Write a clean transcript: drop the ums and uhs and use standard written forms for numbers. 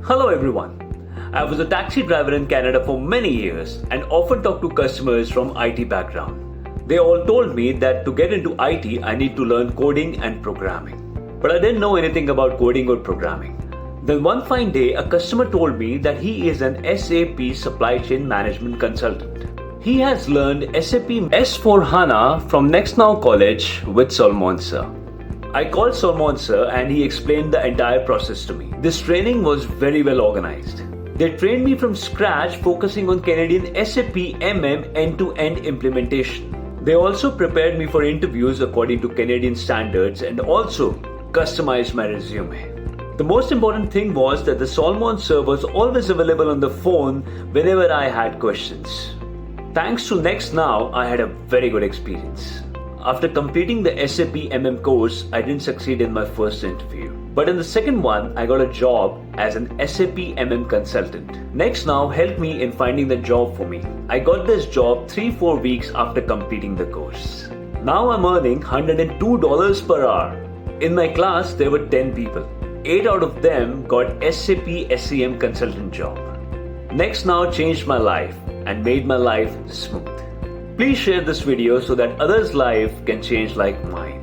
Hello everyone. I was a taxi driver in Canada for many years and often talked to customers from IT background. They all told me that to get into IT I need to learn coding and programming. But I didn't know anything about coding or programming. Then one fine day a customer told me that he is an SAP Supply Chain Management Consultant. He has learned SAP S for HANA from Nextnow College with Solomon sir. I called Solomon sir and he explained the entire process to me. This training was very well organized. They trained me from scratch, focusing on Canadian SAP MM end-to-end implementation. They also prepared me for interviews according to Canadian standards and also customized my resume. The most important thing was that the Solomon sir was always available on the phone whenever I had questions. Thanks to Nextnow, I had a very good experience. After completing the SAP MM course, I didn't succeed in my first interview. But in the second one, I got a job as an SAP MM consultant. Nextnow helped me in finding the job for me. I got this job 3-4 weeks after completing the course. Now I'm earning $102 per hour. In my class, there were 10 people. 8 out of them got SAP SCM consultant job. Nextnow changed my life and made my life smooth. Please share this video so that others' life can change like mine.